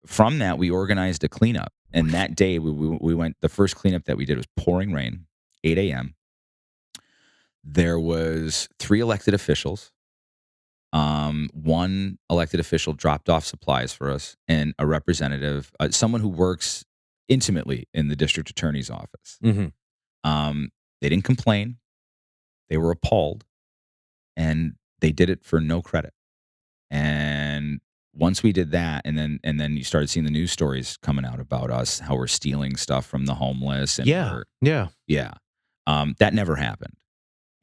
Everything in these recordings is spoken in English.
from that, we organized a cleanup. And that day, we went. The first cleanup that we did was pouring rain, 8 a.m. There was 3 elected officials. One elected official dropped off supplies for us, and a representative, someone who works intimately in the district attorney's office. They didn't complain. They were appalled, and they did it for no credit. And once we did that, and then you started seeing the news stories coming out about us, how we're stealing stuff from the homeless, and that never happened.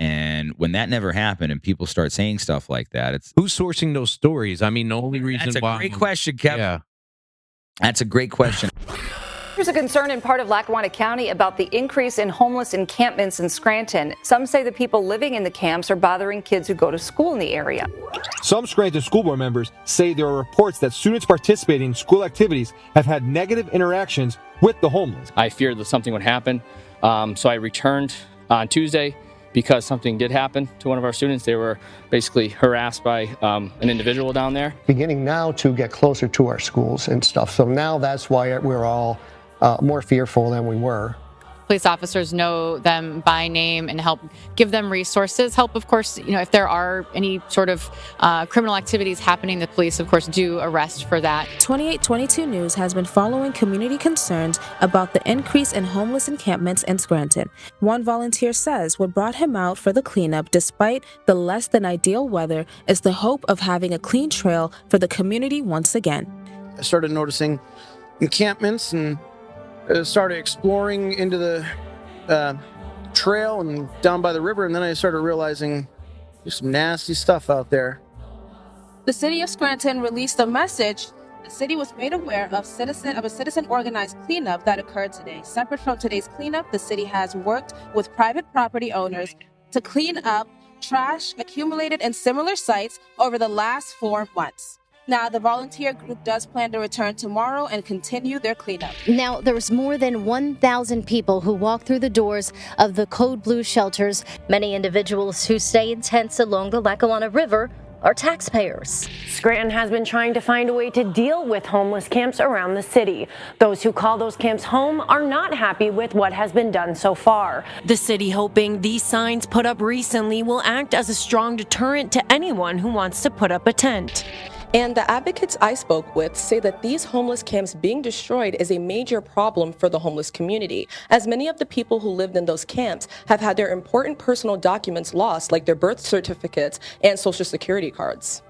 And when that never happened, and people start saying stuff like that, it's who's sourcing those stories? I mean, the only reason that's a why great question, Kevin. Yeah, that's a great question. There's a concern in part of Lackawanna County about the increase in homeless encampments in Scranton. Some say the people living in the camps are bothering kids who go to school in the area. Some Scranton school board members say there are reports that students participating in school activities have had negative interactions with the homeless. I feared that something would happen, so I returned on Tuesday because something did happen to one of our students. They were basically harassed by an individual down there. Beginning now to get closer to our schools and stuff, so now that's why we're all more fearful than we were. Police officers know them by name and help give them resources. Help, of course, if there are any sort of criminal activities happening, the police, of course, do arrest for that. 2822 News has been following community concerns about the increase in homeless encampments in Scranton. One volunteer says what brought him out for the cleanup, despite the less than ideal weather, is the hope of having a clean trail for the community once again. I started noticing encampments and started exploring into the trail and down by the river, and then I started realizing there's some nasty stuff out there. The city of Scranton released a message. The city was made aware of a citizen organized cleanup that occurred today. Separate from today's cleanup, the city has worked with private property owners to clean up trash accumulated in similar sites over the last 4 months. Now, the volunteer group does plan to return tomorrow and continue their cleanup. Now, there's more than 1,000 people who walk through the doors of the Code Blue shelters. Many individuals who stay in tents along the Lackawanna River are taxpayers. Scranton has been trying to find a way to deal with homeless camps around the city. Those who call those camps home are not happy with what has been done so far. The city hoping these signs put up recently will act as a strong deterrent to anyone who wants to put up a tent. And the advocates I spoke with say that these homeless camps being destroyed is a major problem for the homeless community, as many of the people who lived in those camps have had their important personal documents lost, like their birth certificates and social security cards.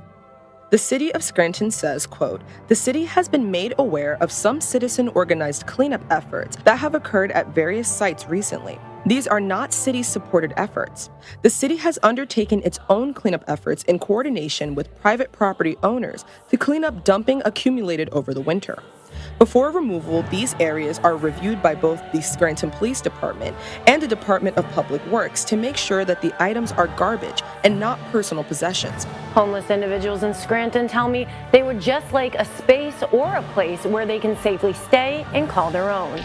The city of Scranton says, quote, "The city has been made aware of some citizen-organized cleanup efforts that have occurred at various sites recently. These are not city-supported efforts. The city has undertaken its own cleanup efforts in coordination with private property owners to clean up dumping accumulated over the winter. Before removal, these areas are reviewed by both the Scranton Police Department and the Department of Public Works to make sure that the items are garbage and not personal possessions." Homeless individuals in Scranton tell me they would just like a space or a place where they can safely stay and call their own.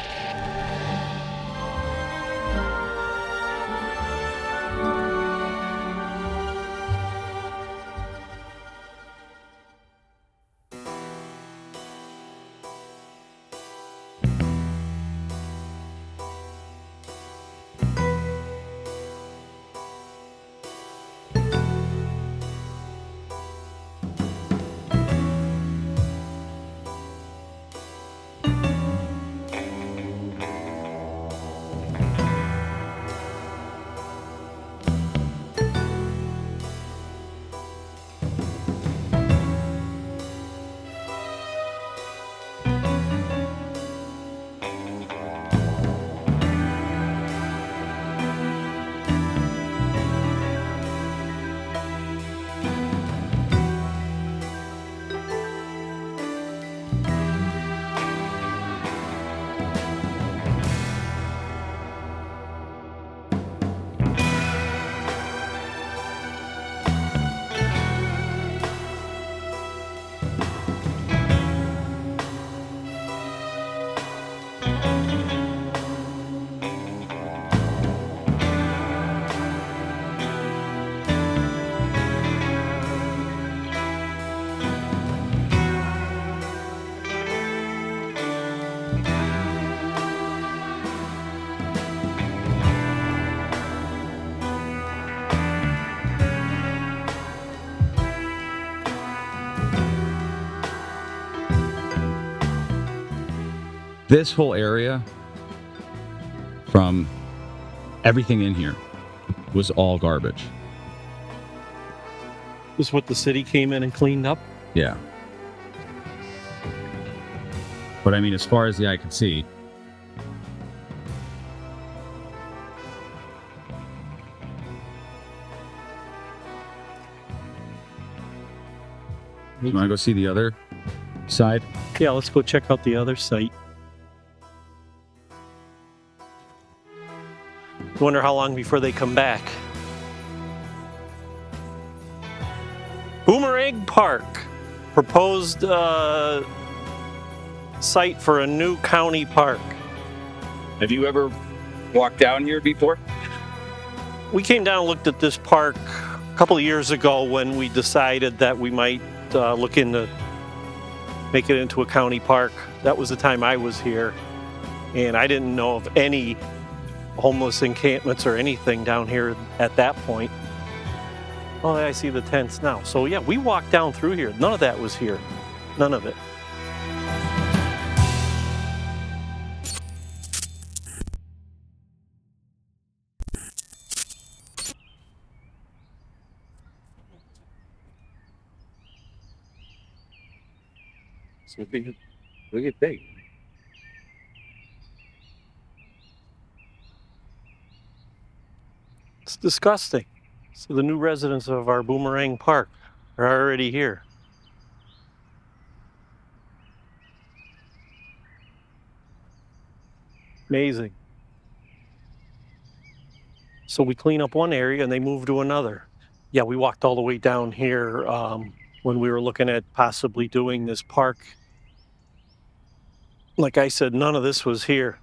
This whole area, from everything in here, was all garbage. This is what the city came in and cleaned up? Yeah. But I mean, as far as the eye can see, you want to go see the other side? Yeah, let's go check out the other site. Wonder how long before they come back. Boomerang Park, proposed site for a new county park. Have you ever walked down here before? We came down and looked at this park a couple of years ago when we decided that we might look into make it into a county park. That was the time I was here, and I didn't know of any homeless encampments or anything down here at that point. Oh, I see the tents now. So yeah, we walked down through here. None of that was here. None of it. Look at that. It's disgusting. So the new residents of our Boomerang Park are already here. Amazing. So we clean up one area and they move to another. Yeah, we walked all the way down here when we were looking at possibly doing this park. Like I said, none of this was here.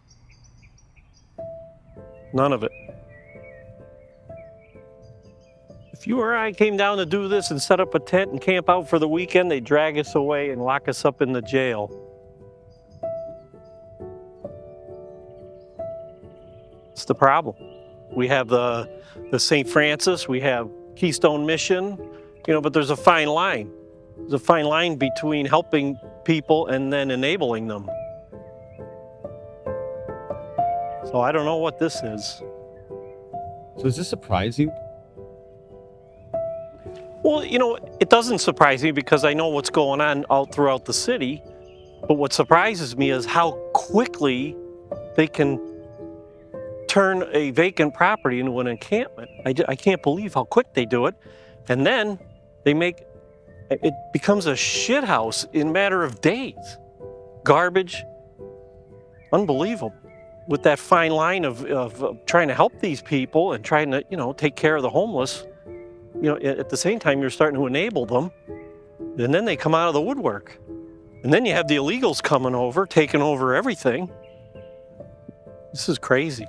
None of it. If you or I came down to do this and set up a tent and camp out for the weekend, they'd drag us away and lock us up in the jail. It's the problem. We have the St. Francis, we have Keystone Mission, but there's a fine line. There's a fine line between helping people and then enabling them. So I don't know what this is. So does this surprise you? Well, it doesn't surprise me because I know what's going on all throughout the city. But what surprises me is how quickly they can turn a vacant property into an encampment. I can't believe how quick they do it. And then it becomes a shit house in a matter of days. Garbage. Unbelievable. With that fine line of trying to help these people and trying to, take care of the homeless. At the same time, you're starting to enable them, and then they come out of the woodwork. And then you have the illegals coming over, taking over everything. This is crazy.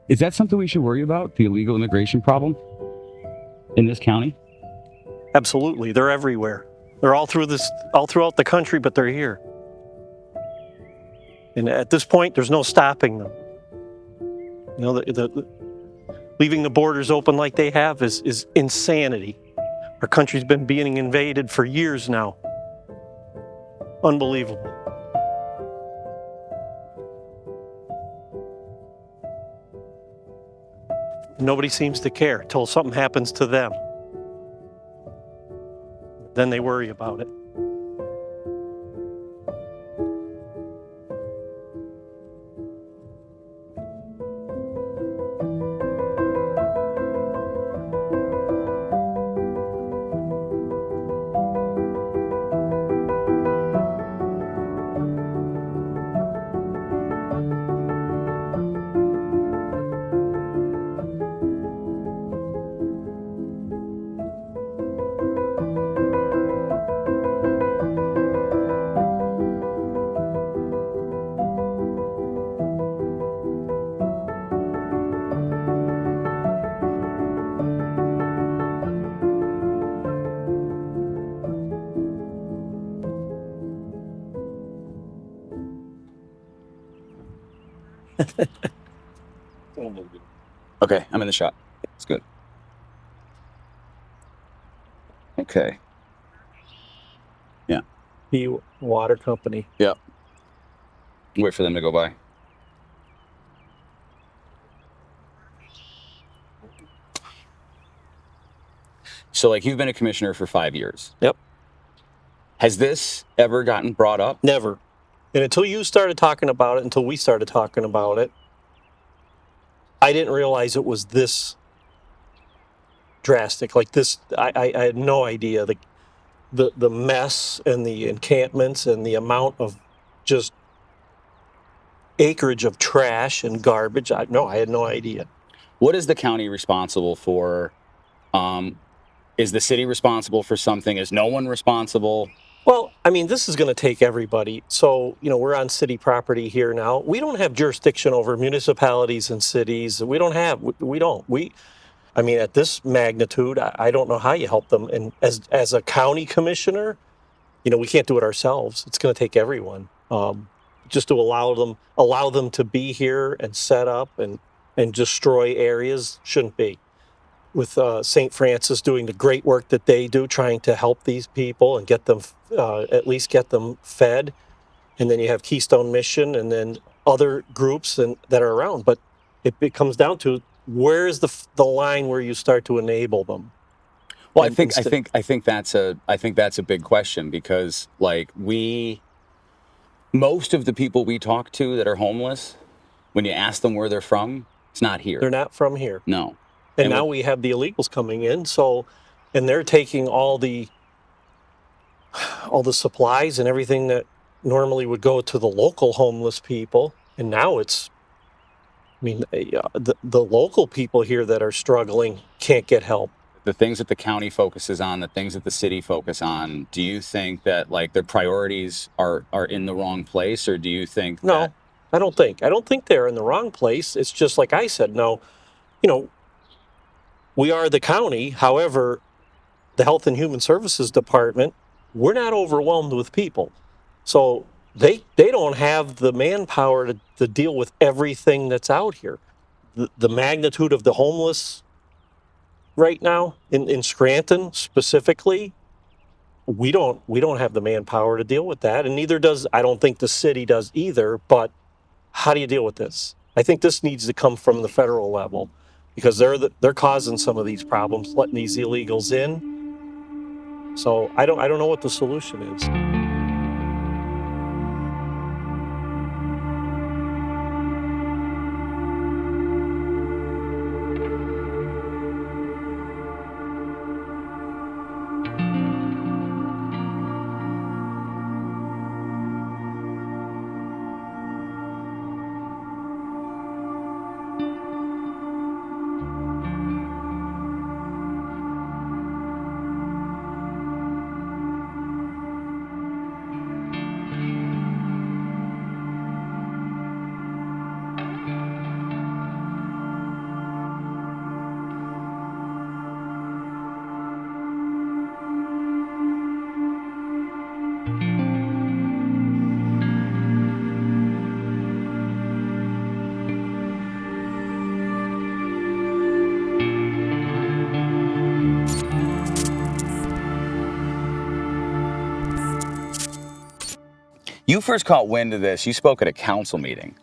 Is that something we should worry about, the illegal immigration problem in this county? Absolutely. They're everywhere. They're all throughout the country, but they're here. And at this point, there's no stopping them. Leaving the borders open like they have is insanity. Our country's been being invaded for years now. Unbelievable. Nobody seems to care until something happens to them. Then they worry about it. Okay, I'm in the shot. It's good. Okay. Yeah. The water company. Yep. Wait for them to go by. So, like, you've been a commissioner for 5 years. Yep. Has this ever gotten brought up? Never. And until you started talking about it, until we started talking about it, I didn't realize it was this drastic. Like this, I had no idea the mess and the encampments and the amount of just acreage of trash and garbage. I had no idea. What is the county responsible for? Is the city responsible for something? Is no one responsible? Well, I mean, this is going to take everybody. So, we're on city property here now. We don't have jurisdiction over municipalities and cities. We don't. I mean, at this magnitude, I don't know how you help them. And as a county commissioner, we can't do it ourselves. It's going to take everyone. Just to allow them to be here and set up and destroy areas shouldn't be. With St. Francis doing the great work that they do, trying to help these people and get them, at least get them fed. And then you have Keystone Mission and then other groups that are around. But it comes down to, where is the line where you start to enable them? Well, I think that's a big question, because like most of the people we talk to that are homeless, when you ask them where they're from, it's not here. They're not from here. No. And now we have the illegals coming in, and they're taking all the supplies and everything that normally would go to the local homeless people, and now the local people here that are struggling can't get help. The things that the county focuses on, the things that the city focus on, do you think that like their priorities are in the wrong place, or do you think No, I don't think they're in the wrong place. It's just like I said, we are the county. However, the Health and Human Services Department, we're not overwhelmed with people. So they don't have the manpower to deal with everything that's out here. The magnitude of the homeless right now in Scranton specifically, we don't have the manpower to deal with that. And I don't think the city does either. But how do you deal with this? I think this needs to come from the federal level, because they're causing some of these problems, letting these illegals in. So I don't know what the solution is. You first caught wind of this. You spoke at a council meeting.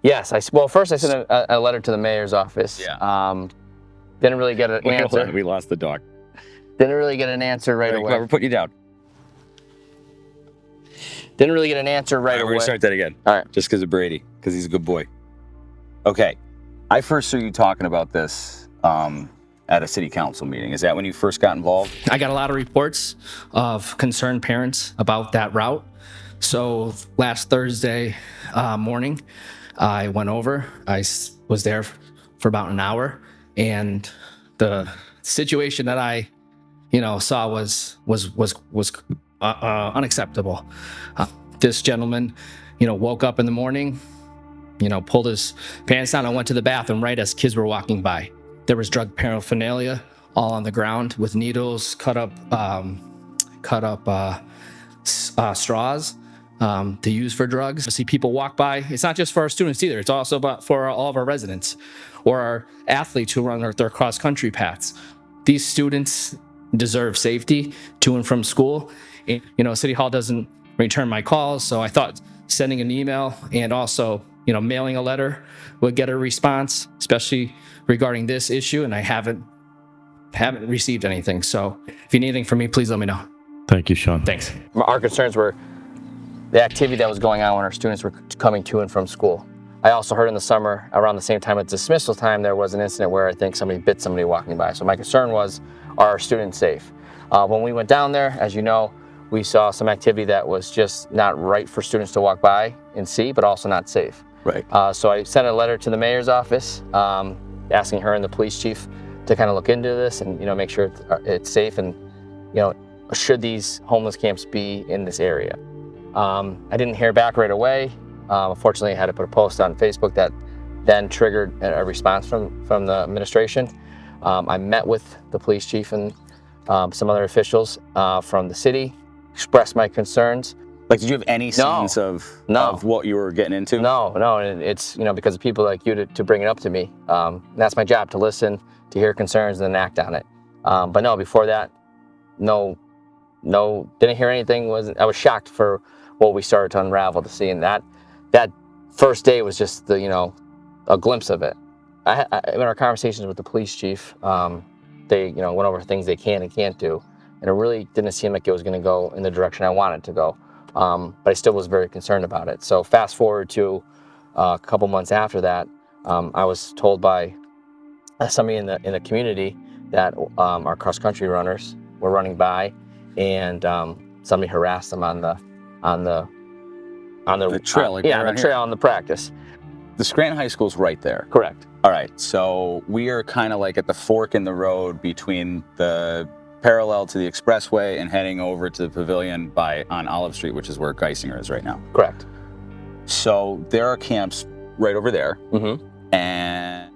Yes. First I sent a letter to the mayor's office. Yeah. Didn't really get an answer. We lost the dog. Didn't really get an answer right away. We're putting you down. Didn't really get an answer right away. We're going to start that again. All right. Just because of Brady, because he's a good boy. Okay. I first saw you talking about this at a city council meeting. Is that when you first got involved? I got a lot of reports of concerned parents about that route. So last Thursday morning, I went over. I was there for about an hour, and the situation that I, saw was unacceptable. This gentleman, woke up in the morning, pulled his pants down and went to the bathroom right as kids were walking by. There was drug paraphernalia all on the ground with needles, cut up straws to use for drugs. I see people walk by. It's not just for our students either. It's also for all of our residents or our athletes who run their cross-country paths. These students deserve safety to and from school. City Hall doesn't return my calls, so I thought sending an email and also, mailing a letter would get a response, especially regarding this issue. And I haven't received anything. So if you need anything from me, please let me know. Thank you, Sean. Thanks. Our concerns were the activity that was going on when our students were coming to and from school. I also heard in the summer, around the same time at dismissal time, there was an incident where I think somebody bit somebody walking by. So my concern was, are our students safe? When we went down there, as you know, we saw some activity that was just not right for students to walk by and see, but also not safe. Right. So I sent a letter to the mayor's office, asking her and the police chief to kind of look into this and make sure it's safe, and should these homeless camps be in this area. I didn't hear back right away. Unfortunately, I had to put a post on Facebook that then triggered a response from the administration. I met with the police chief and some other officials from the city, expressed my concerns. Like, did you have any sense of what you were getting into? No, and it's because of people like you to bring it up to me. That's my job, to listen, to hear concerns, and then act on it. But no, before that, no, didn't hear anything. I was shocked for what we started to unravel to see, and that first day was just a glimpse of it. In our conversations with the police chief, they went over things they can and can't do, and it really didn't seem like it was going to go in the direction I wanted it to go. But I still was very concerned about it. So fast forward to a couple months after that, I was told by somebody in the community that our cross country runners were running by, and somebody harassed them on the trail. On the trail, on the practice. The Scranton High School's right there. Correct. All right. So we are kind of like at the fork in the road between the parallel to the expressway and heading over to the pavilion on Olive Street, which is where Geisinger is right now. Correct. So there are camps right over there. Mm-hmm. And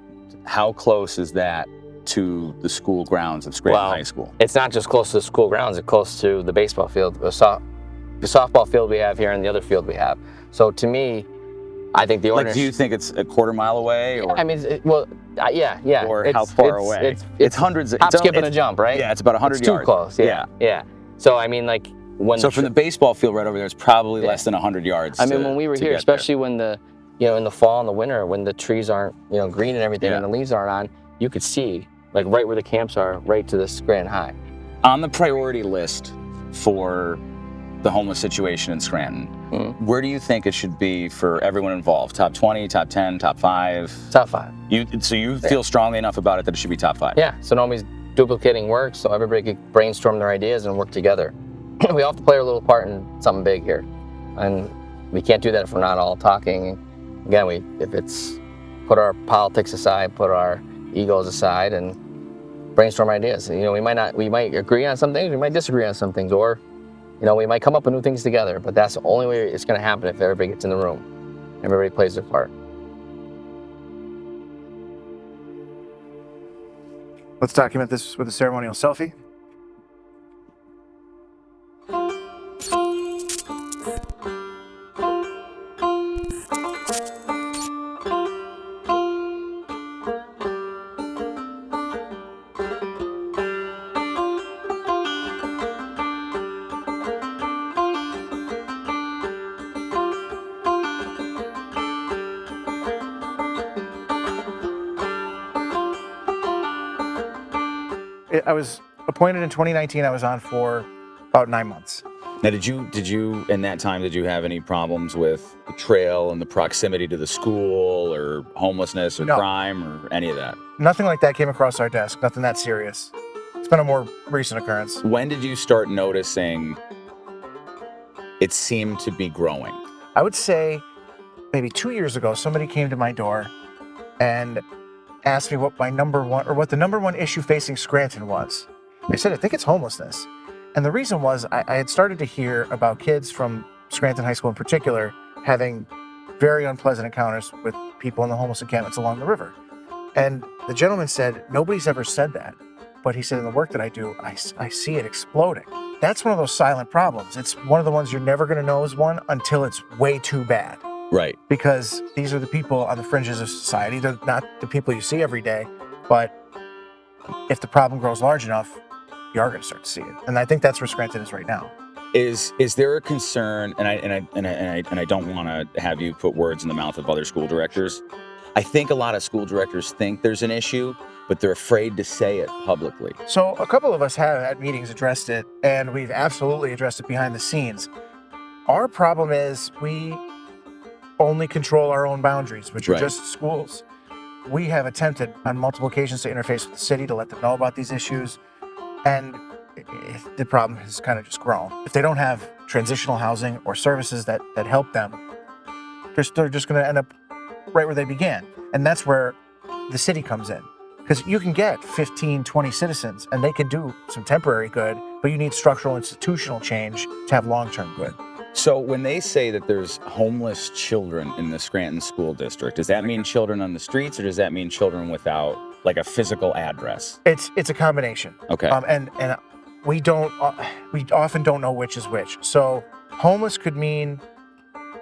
how close is that to the school grounds of Scranton High School? It's not just close to the school grounds, it's close to the baseball field, the softball field we have here, and the other field we have. So to me, I think the ordinance... do you think it's a quarter mile away? Or, I mean, yeah. Or how far away? It's hundreds of... Hop, skip, and a jump, right? Yeah, it's about 100 it's yards. Too close, yeah. So, I mean, like... So from the baseball field right over there, it's probably less than 100 yards. I mean, when we were here, especially when in the fall and the winter, when the trees aren't, green and everything, and the leaves aren't on, you could see, like, right where the camps are, right to this Scranton High. On the priority list for the homeless situation in Scranton, where do you think it should be for everyone involved? Top 20, top 10, top 5? Top 5. So you feel strongly enough about it that it should be top 5? Yeah, so nobody's duplicating work, so everybody could brainstorm their ideas and work together. We all have to play our little part in something big here. And we can't do that if we're not all talking. Again, if it's put our politics aside, put our egos aside, and brainstorm ideas. We might agree on some things, we might disagree on some things, or we might come up with new things together, but that's the only way it's going to happen if everybody gets in the room. Everybody plays their part. Let's document this with a ceremonial selfie. I was appointed in 2019. I was on for about 9 months. Now, did you in that time, did you have any problems with the trail and the proximity to the school, or homelessness, or crime, or any of that? Nothing like that came across our desk. Nothing that serious. It's been a more recent occurrence. When did you start noticing it seemed to be growing? I would say maybe 2 years ago, somebody came to my door and asked me what the number one issue facing Scranton was. I said, I think it's homelessness. And the reason was I had started to hear about kids from Scranton High School in particular having very unpleasant encounters with people in the homeless encampments along the river. And the gentleman said, nobody's ever said that. But he said, in the work that I do, I see it exploding. That's one of those silent problems. It's one of the ones you're never going to know is one until it's way too bad. Right. Because these are the people on the fringes of society. They're not the people you see every day. But if the problem grows large enough, you are going to start to see it. And I think that's where Scranton is right now. Is there a concern? And I don't want to have you put words in the mouth of other school directors. I think a lot of school directors think there's an issue, but they're afraid to say it publicly. So a couple of us have at meetings addressed it, and we've absolutely addressed it behind the scenes. Our problem is we only control our own boundaries, which are just schools. We have attempted on multiple occasions to interface with the city to let them know about these issues, and the problem has kind of just grown. If they don't have transitional housing or services that help them, they're just going to end up right where they began. And that's where the city comes in. Because you can get 15, 20 citizens, and they can do some temporary good, but you need structural institutional change to have long-term good. So when they say that there's homeless children in the Scranton School District, does that mean children on the streets, or does that mean children without like a physical address? It's a combination. Okay. And we often don't know which is which. So homeless could mean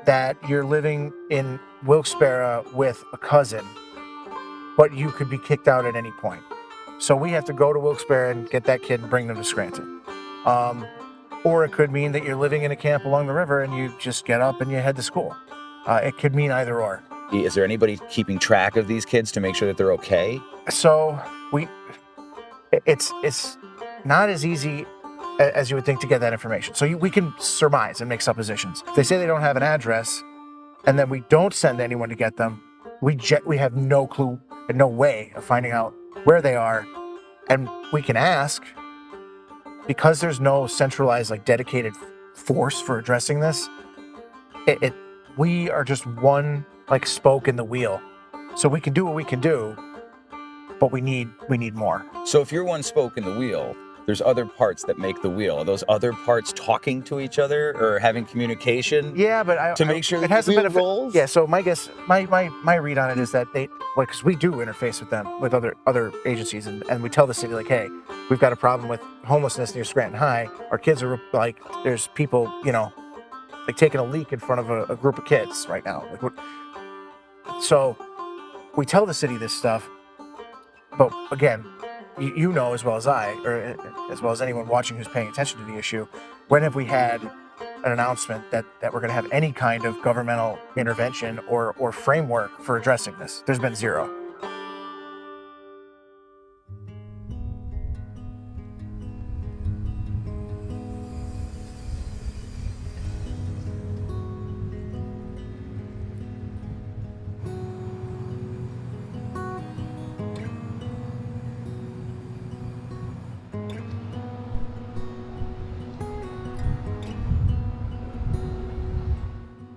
that you're living in Wilkes-Barre with a cousin, but you could be kicked out at any point. So we have to go to Wilkes-Barre and get that kid and bring them to Scranton. Or it could mean that you're living in a camp along the river and you just get up and you head to school. It could mean either or. Is there anybody keeping track of these kids to make sure that they're okay? So it's not as easy as you would think to get that information. So we can surmise and make suppositions. If they say they don't have an address and then we don't send anyone to get them, we have no clue and no way of finding out where they are. And we can ask, because there's no centralized, like, dedicated force for addressing this, we are just one, like, spoke in the wheel. So we can do what we can do, but we need more. So if you're one spoke in the wheel, there's other parts that make the wheel. Are those other parts talking to each other or having communication? Yeah, but to make sure it hasn't been rolls. Yeah, so my guess, my read on it is that because we do interface with them, with other agencies, and we tell the city, like, hey, we've got a problem with homelessness near Scranton High. Our kids are like, there's people, like taking a leak in front of a group of kids right now. So we tell the city this stuff, but again, you know as well as I, or as well as anyone watching who's paying attention to the issue, when have we had an announcement that we're going to have any kind of governmental intervention or framework for addressing this? There's been zero.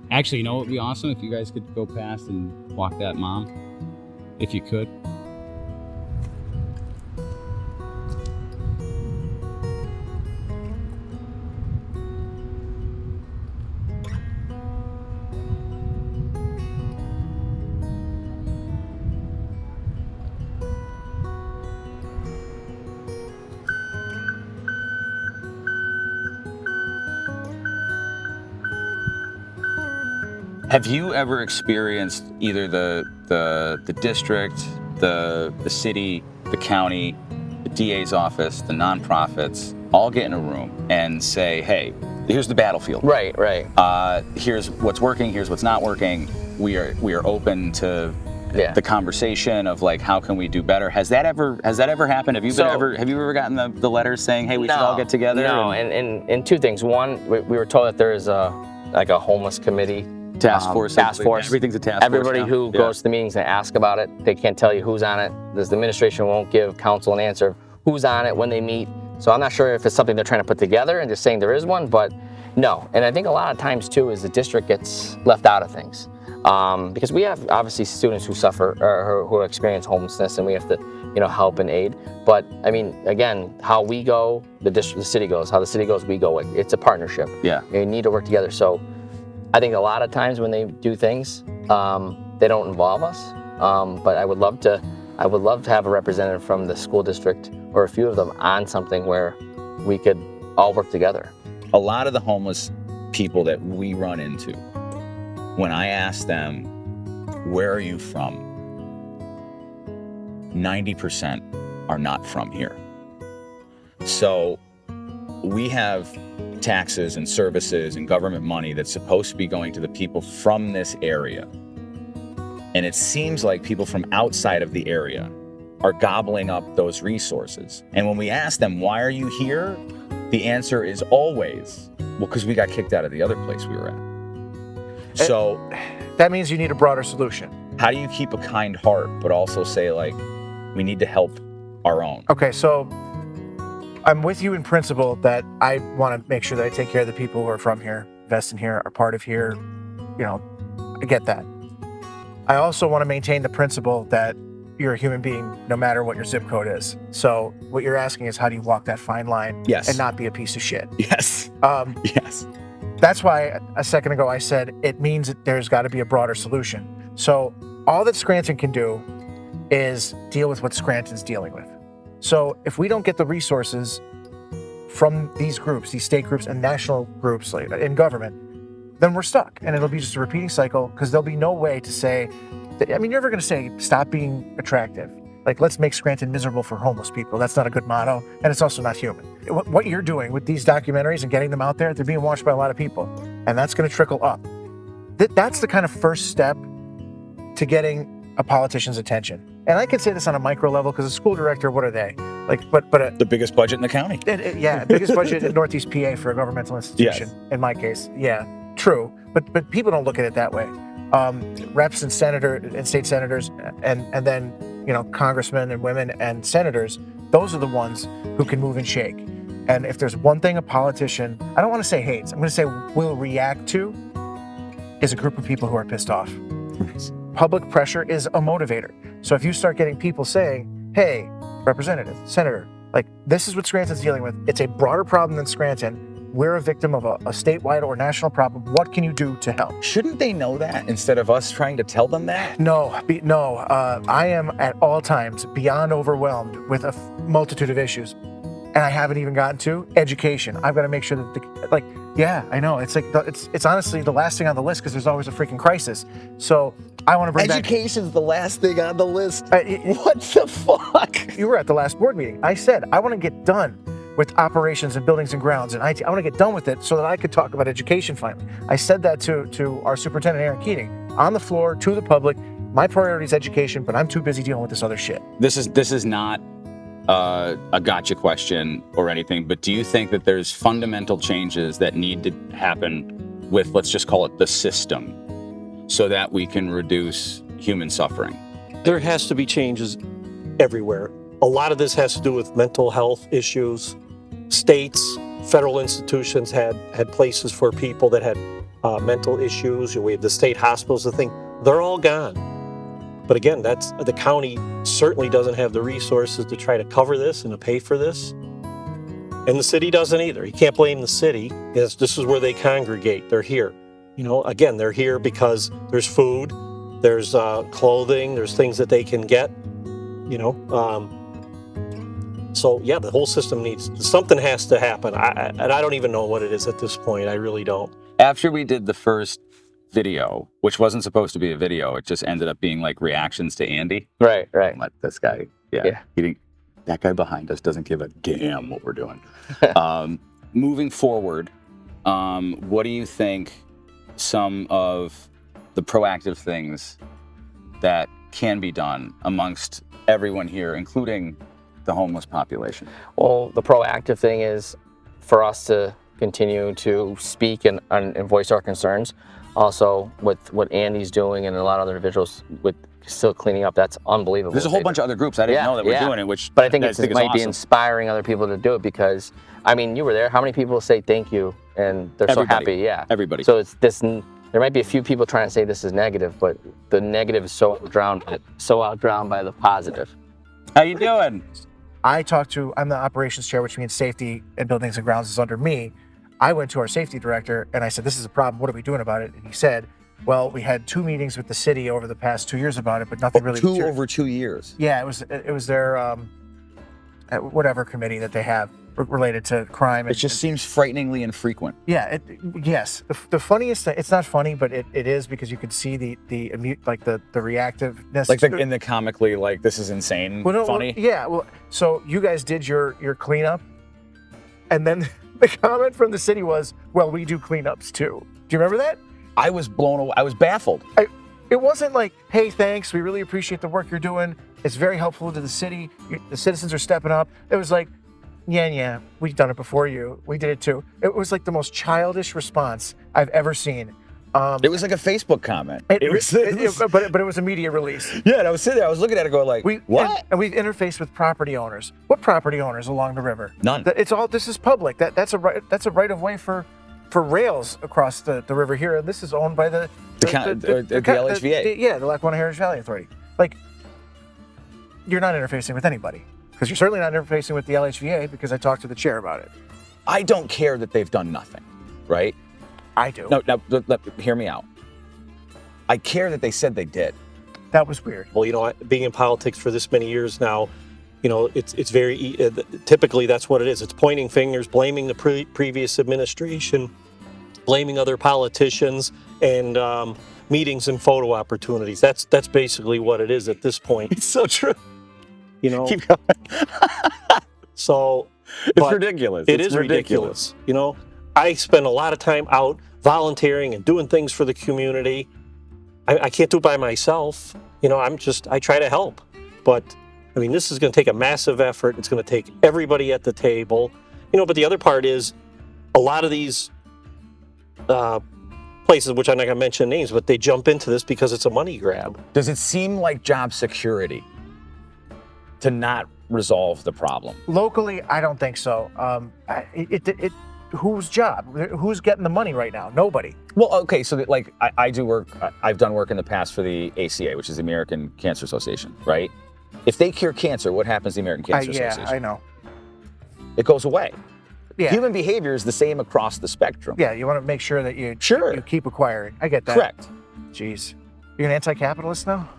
Actually, you know what would be awesome? If you guys could go past and walk that mom. If you could. Have you ever experienced either the district, the city, the county, the DA's office, the nonprofits, all get in a room and say, hey, here's the battlefield. Right. Here's what's working, here's what's not working. We are open to the conversation of, like, how can we do better? Has that ever happened? Have you ever gotten the letters saying, hey, we should all get together? No, and two things. One, we were told that there is a homeless committee. Task force. Everything's a task force. Everybody who goes to the meetings and asks about it, they can't tell you who's on it. The administration won't give council an answer who's on it when they meet. So I'm not sure if it's something they're trying to put together and just saying there is one, but no. And I think a lot of times too is the district gets left out of things because we have obviously students who suffer or who experience homelessness, and we have to help and aid. But I mean, again, how we go, the city goes. How the city goes, we go. It's a partnership. Yeah. You need to work together. So I think a lot of times when they do things, they don't involve us. But I would love to have a representative from the school district or a few of them on something where we could all work together. A lot of the homeless people that we run into, when I ask them, where are you from? 90% are not from here. So we have taxes and services and government money that's supposed to be going to the people from this area. And it seems like people from outside of the area are gobbling up those resources. And when we ask them, why are you here? The answer is always, well, because we got kicked out of the other place we were at. So that means you need a broader solution. How do you keep a kind heart, but also say, like, we need to help our own? Okay, so I'm with you in principle that I want to make sure that I take care of the people who are from here, invest in here, are part of here. You know, I get that. I also want to maintain the principle that you're a human being no matter what your zip code is. So what you're asking is, how do you walk that fine line and not be a piece of shit? Yes. Yes. That's why a second ago I said it means that there's got to be a broader solution. So all that Scranton can do is deal with what Scranton's dealing with. So if we don't get the resources from these groups, these state groups and national groups like in government, then we're stuck. And it'll be just a repeating cycle because there'll be no way to say, I mean, you're never going to say, stop being attractive. Like, let's make Scranton miserable for homeless people. That's not a good motto, and it's also not human. What you're doing with these documentaries and getting them out there, they're being watched by a lot of people, and that's going to trickle up. That's the kind of first step to getting a politician's attention. And I can say this on a micro level because a school director, what are they? Like, but the biggest budget in the county. Yeah, biggest budget in Northeast PA for a governmental institution. Yes. In my case, yeah, true. But people don't look at it that way. Reps and state senators, and then congressmen and women and senators, those are the ones who can move and shake. And if there's one thing a politician, I don't want to say hates, I'm going to say will react to, is a group of people who are pissed off. Public pressure is a motivator. So if you start getting people saying, hey, representative, senator, like, this is what Scranton's dealing with. It's a broader problem than Scranton. We're a victim of a statewide or national problem. What can you do to help? Shouldn't they know that instead of us trying to tell them that? No. I am at all times beyond overwhelmed with a multitude of issues. And I haven't even gotten to education. I've got to make sure that, yeah, I know. It's like, it's honestly the last thing on the list because there's always a freaking crisis. So I want to bring Education's the last thing on the list. What the fuck? You were at the last board meeting. I said, I want to get done with operations and buildings and grounds and IT. I want to get done with it so that I could talk about education finally. I said that to our superintendent, Aaron Keating, on the floor to the public. My priority is education, but I'm too busy dealing with this other shit. This is not a gotcha question or anything, but do you think that there's fundamental changes that need to happen with, let's just call it the system, so that we can reduce human suffering? There has to be changes everywhere. A lot of this has to do with mental health issues. States, federal institutions had places for people that had mental issues. We have the state hospitals, they're all gone. But again, the county certainly doesn't have the resources to try to cover this and to pay for this. And the city doesn't either. You can't blame the city. This is where they congregate. They're here. Again, they're here because there's food, there's clothing, there's things that they can get, So yeah, the whole system something has to happen. And I don't even know what it is at this point. I really don't. After we did the first video, which wasn't supposed to be a video, it just ended up being like reactions to Andy. Right. Let this guy, that guy behind us doesn't give a damn what we're doing. Moving forward, what do you think some of the proactive things that can be done amongst everyone here, including the homeless population? Well, the proactive thing is for us to continue to speak and voice our concerns. Also, with what Andy's doing and a lot of other individuals with still cleaning up, that's unbelievable. There's a whole bunch of other groups I didn't know that were doing it, but I think it might be inspiring other people to do it because, I mean, you were there. How many people say thank you and they're so happy? Yeah, everybody. So it's this. There might be a few people trying to say this is negative, but the negative is so outdrowned by the positive. How you doing? I'm the operations chair, which means safety and buildings and grounds is under me. I went to our safety director and I said, this is a problem. What are we doing about it? And he said, well, we had 2 meetings with the city over the past 2 years about it, but nothing really. Over 2 years? Yeah, it was their whatever committee that they have related to crime. It just seems frighteningly infrequent. Yeah, yes. The funniest thing, it's not funny, but it is because you could see the reactiveness. Like in the comically, like, this is insane, funny? So you guys did your cleanup, and then The comment from the city was, well, we do cleanups too. Do you remember that? I was blown away. I was baffled. It wasn't like, hey, thanks, we really appreciate the work you're doing. It's very helpful to the city. The citizens are stepping up. It was like, yeah, we've done it before you. We did it too. It was like the most childish response I've ever seen. It was like a Facebook comment. But it was a media release. Yeah, and I was sitting there, I was looking at it going like, what? And we've interfaced with property owners. What property owners along the river? None. This is public. That's a right of way for rails across the river here. And this is owned by the LHVA. The Lackawanna Heritage Valley Authority. Like, you're not interfacing with anybody. Because you're certainly not interfacing with the LHVA, because I talked to the chair about it. I don't care that they've done nothing, right? I do. No, hear me out. I care that they said they did. That was weird. Well, being in politics for this many years now, it's very, typically that's what it is. It's pointing fingers, blaming the previous administration, blaming other politicians, and meetings and photo opportunities. That's basically what it is at this point. It's so true. Keep going. So it's ridiculous. It is ridiculous. I spend a lot of time out volunteering and doing things for the community. I can't do it by myself. I try to help. But this is going to take a massive effort. It's going to take everybody at the table. But the other part is a lot of these places, which I'm not going to mention names, but they jump into this because it's a money grab. Does it seem like job security to not resolve the problem? Locally, I don't think so. Whose job? Who's getting the money right now? Nobody. Well, okay, so I do work. I've done work in the past for the ACA, which is the American Cancer Association, right? If they cure cancer, what happens to the American Cancer Association? Yeah, I know. It goes away. Yeah. Human behavior is the same across the spectrum. Yeah, you want to make sure that you keep acquiring. I get that. Correct. Jeez, you're an anti-capitalist now?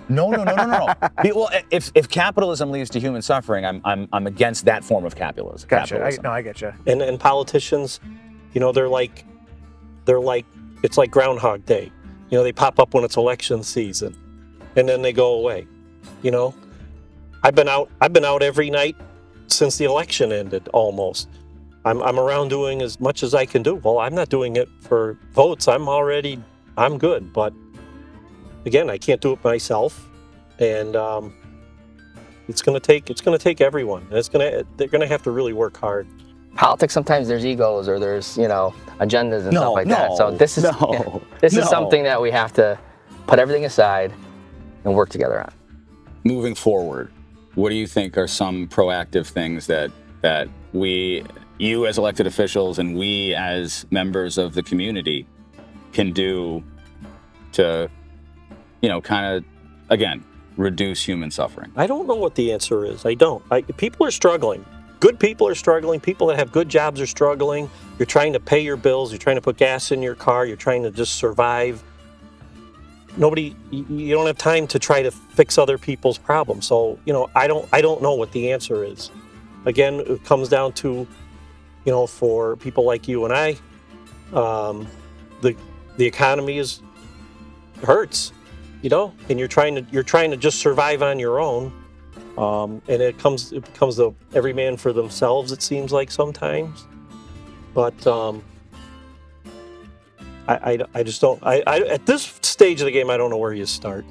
No. Well, if capitalism leads to human suffering, I'm against that form of capitalism. Gotcha. I get you. And politicians, they're like it's like Groundhog Day. They pop up when it's election season, and then they go away. I've been out every night since the election ended almost. I'm around doing as much as I can do. Well, I'm not doing it for votes. I'm good, but again, I can't do it myself, and it's going to take everyone. And they're going to have to really work hard. Politics, sometimes there's egos or there's agendas and stuff like that. So this is something that we have to put everything aside and work together on. Moving forward, what do you think are some proactive things that you as elected officials and we as members of the community can do to kind of, again, reduce human suffering? I don't know what the answer is. I don't. People are struggling. Good people are struggling. People that have good jobs are struggling. You're trying to pay your bills. You're trying to put gas in your car. You're trying to just survive. You don't have time to try to fix other people's problems. So, I don't know what the answer is. Again, it comes down to, for people like you and I, the economy hurts. And you're trying to just survive on your own, and it becomes the every man for themselves. It seems like sometimes, but I just don't. I at this stage of the game, I don't know where you start.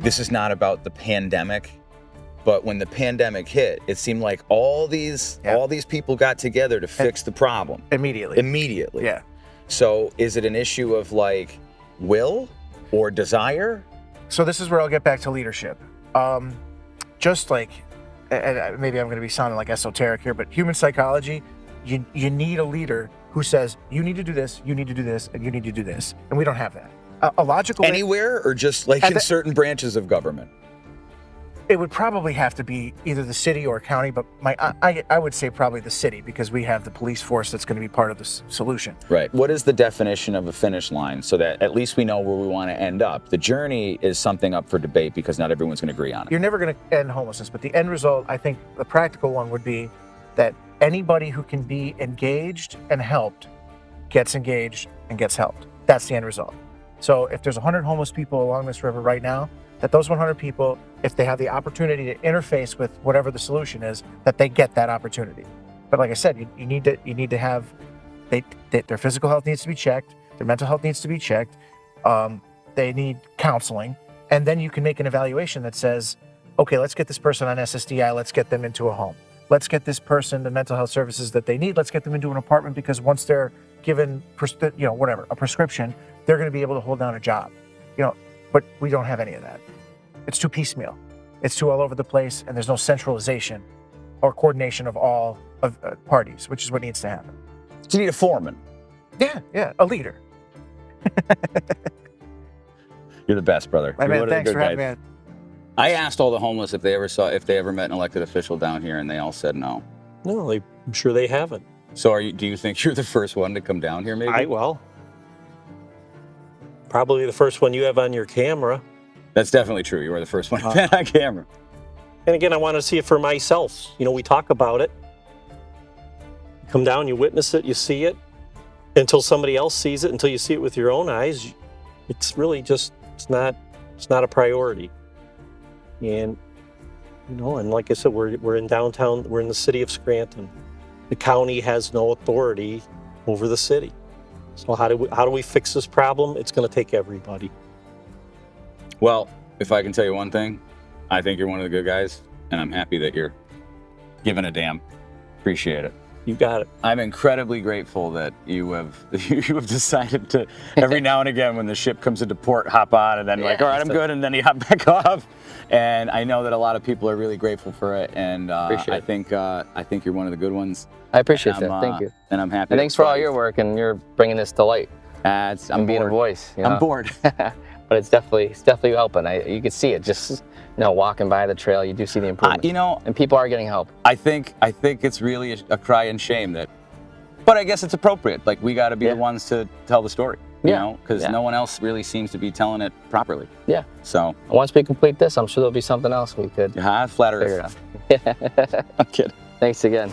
this is not about the pandemic, but when the pandemic hit, it seemed like all these people got together to fix the problem immediately. Yeah. So is it an issue of like will or desire? So this is where I'll get back to leadership. Just like, and maybe I'm going to be sounding like esoteric here, but human psychology, you need a leader who says, you need to do this, you need to do this, and you need to do this. And we don't have that. A logical anywhere or just like in certain branches of government? It would probably have to be either the city or county, but I would say probably the city, because we have the police force that's going to be part of the solution. Right. What is the definition of a finish line so that at least we know where we want to end up? The journey is something up for debate because not everyone's going to agree on it. You're never going to end homelessness, but the end result, I think the practical one would be that anybody who can be engaged and helped gets engaged and gets helped. That's the end result. So if there's 100 homeless people along this river right now, that those 100 people, if they have the opportunity to interface with whatever the solution is, that they get that opportunity. But like I said, you need to have, their physical health needs to be checked, their mental health needs to be checked, they need counseling, and then you can make an evaluation that says, okay, let's get this person on SSDI, let's get them into a home. Let's get this person the mental health services that they need, let's get them into an apartment, because once they're given, a prescription, they're going to be able to hold down a job. But we don't have any of that. It's too piecemeal. It's too all over the place, and there's no centralization or coordination of all of parties, which is what needs to happen. You need a foreman. Yeah, a leader. You're the best, brother. My man, thanks for having me. I asked all the homeless if they ever met an elected official down here, and they all said no. No, I'm sure they haven't. So do you think you're the first one to come down here, maybe? Probably the first one you have on your camera. That's definitely true. You are the first one on camera. And again, I want to see it for myself. We talk about it. You come down, you witness it, you see it. Until somebody else sees it, until you see it with your own eyes, it's really just, it's not a priority. And, and like I said, we're in downtown, we're in the city of Scranton. The county has no authority over the city. So how do we fix this problem? It's going to take everybody. Well, if I can tell you one thing, I think you're one of the good guys, and I'm happy that you're giving a damn. Appreciate it. You got it. I'm incredibly grateful that you have decided to, every now and again when the ship comes into port, hop on and then all right, I'm good, and then you hop back off. And I know that a lot of people are really grateful for it, and I think you're one of the good ones. I appreciate that. Thank you. And I'm happy. And thanks for all your work, and you're bringing this to light. I'm being bored. a voice. I'm bored. But it's definitely helping. You can see it just walking by the trail. You do see the improvement. And people are getting help. I think it's really a cry and shame but I guess it's appropriate. Like, we got to be the ones to tell the story. Because no one else really seems to be telling it properly. Yeah. So once we complete this, I'm sure there'll be something else we could flat earth. figure out. I'm kidding. Thanks again.